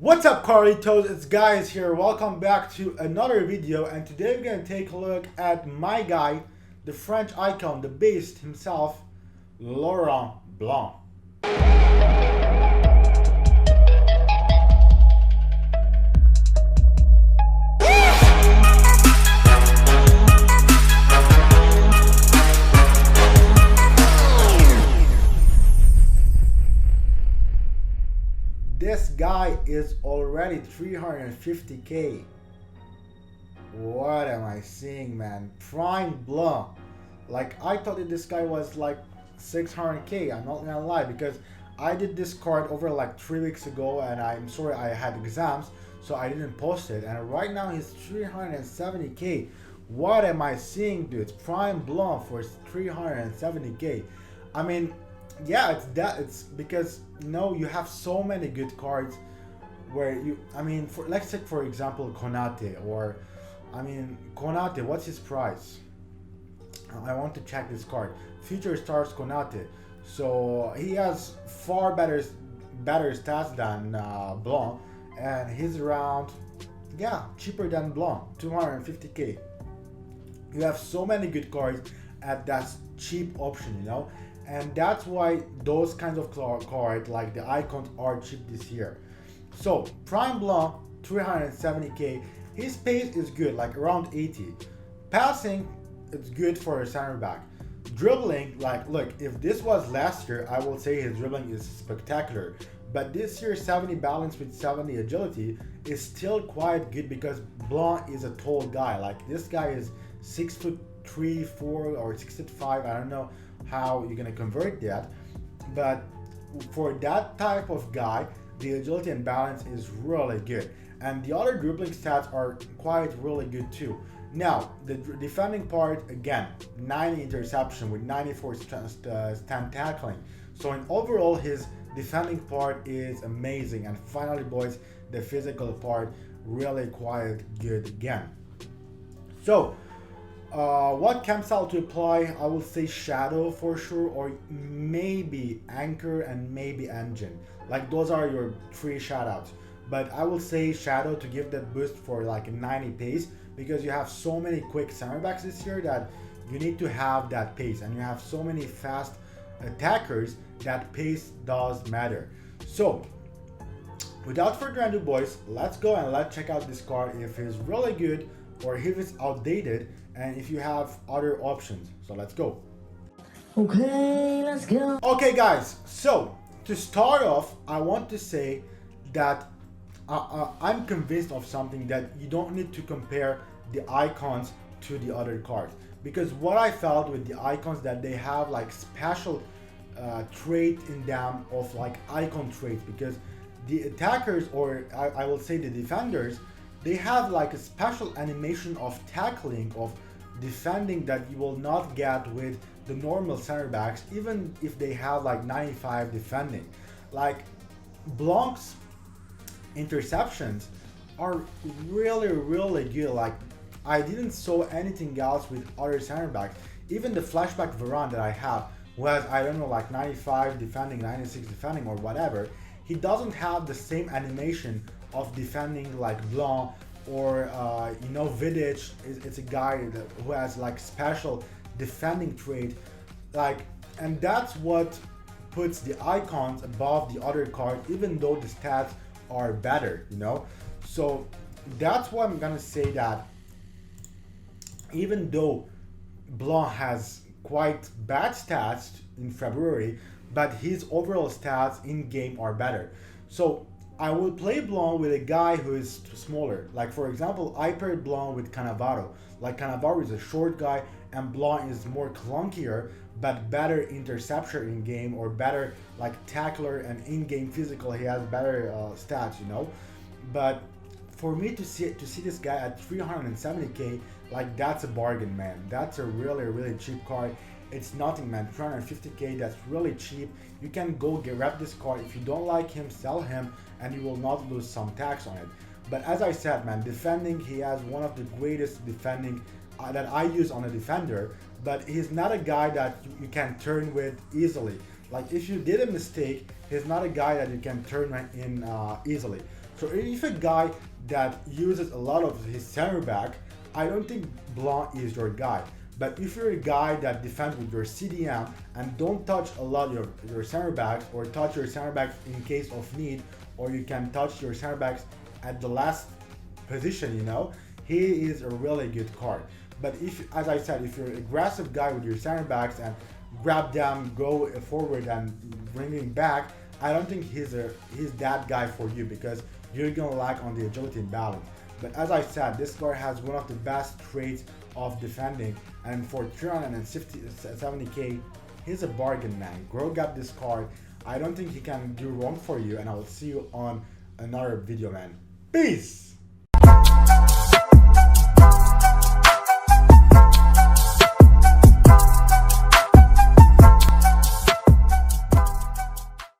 What's up, Carlitos? It's Guys here. Welcome back to another video, and today we're gonna take a look at my guy, the French icon, the beast himself, Laurent Blanc. This guy is already 350k. What am I seeing, man? Prime Blanc. Like, I thought that this guy was like 600k. I'm not gonna lie, because I did this card over like 3 weeks ago, and I'm sorry, I had exams, so I didn't post it. And right now he's 370k. What am I seeing, dude? Prime Blanc for 370k. I mean, yeah, it's because you have so many good cards where let's take for example Konate, or Konate, what's his price? I want to check this card. Future Stars Konate. So he has far better stats than Blanc, and he's around, yeah, cheaper than Blanc, 250k. You have so many good cards at that cheap option, and that's why those kinds of cards like the icons are cheap this year. So Prime Blanc, 370k. His pace is good, like around 80. Passing, it's good for a center back. Dribbling, like, look, if this was last year, I will say his dribbling is spectacular. But this year, 70 balance with 70 agility is still quite good, because Blanc is a tall guy. Like, this guy is 6'3", 4, or 6'5". I don't know how you're gonna convert that, but for that type of guy, the agility and balance is really good, and the other dribbling stats are quite really good too. Now the defending part, again, 90 interception with 94 stand tackling. So in overall, his defending part is amazing. And finally, boys, the physical part really quite good again. So what chem style to apply? I will say Shadow for sure, or maybe Anchor and maybe Engine. Like, those are your 3 shoutouts. But I will say Shadow to give that boost for like a 90 pace, because you have so many quick center backs this year that you need to have that pace, and you have so many fast attackers that pace does matter. So without further ado, boys, let's go and let's check out this card, if it's really good or if it's outdated, and if you have other options. So let's go. Okay, let's go. Okay, guys, so to start off, I want to say that I'm convinced of something, that you don't need to compare the icons to the other cards, because what I felt with the icons, that they have like special trait in them of like icon traits, because the attackers, or I will say the defenders, they have like a special animation of tackling, of defending, that you will not get with the normal center backs, even if they have like 95 defending. Like, Blanc's interceptions are really good. Like, I didn't saw anything else with other center backs. Even the flashback Varane that I have, who has, I don't know, like 95 defending, 96 defending, or whatever, he doesn't have the same animation of defending like Blanc, or Vidic. It's a guy who has like special defending trait, like, and that's what puts the icons above the other cards, even though the stats are better, So that's why I'm gonna say that even though Blanc has quite bad stats in February, but his overall stats in game are better. So I will play Blanc with a guy who is smaller. Like, for example, I paired Blanc with Cannavaro. Like, Cannavaro is a short guy, and Blanc is more clunkier, but better interceptor in game, or better like tackler, and in-game physical, he has better stats, But for me to see this guy at 370k, like, that's a bargain, man. That's a really cheap card. It's nothing, man. 350k, that's really cheap. You can go grab this card. If you don't like him, sell him, and you will not lose some tax on it. But as I said, man, defending, he has one of the greatest defending that I use on a defender, but he's not a guy that you can turn with easily. Like, if you did a mistake, he's not a guy that you can turn in easily. So if a guy that uses a lot of his center back, I don't think Blanc is your guy. But if you're a guy that defends with your CDM and don't touch a lot your center backs, or touch your center backs in case of need, or you can touch your center backs at the last position, you know, he is a really good card. But if, as I said, if you're an aggressive guy with your center backs and grab them, go forward and bring him back, I don't think he's that guy for you, because you're gonna lack on the agility and balance. But as I said, this card has one of the best traits of defending, and for 370k, he's a bargain, man. Go grab this card. I don't think he can do wrong for you, and I will see you on another video, man. Peace!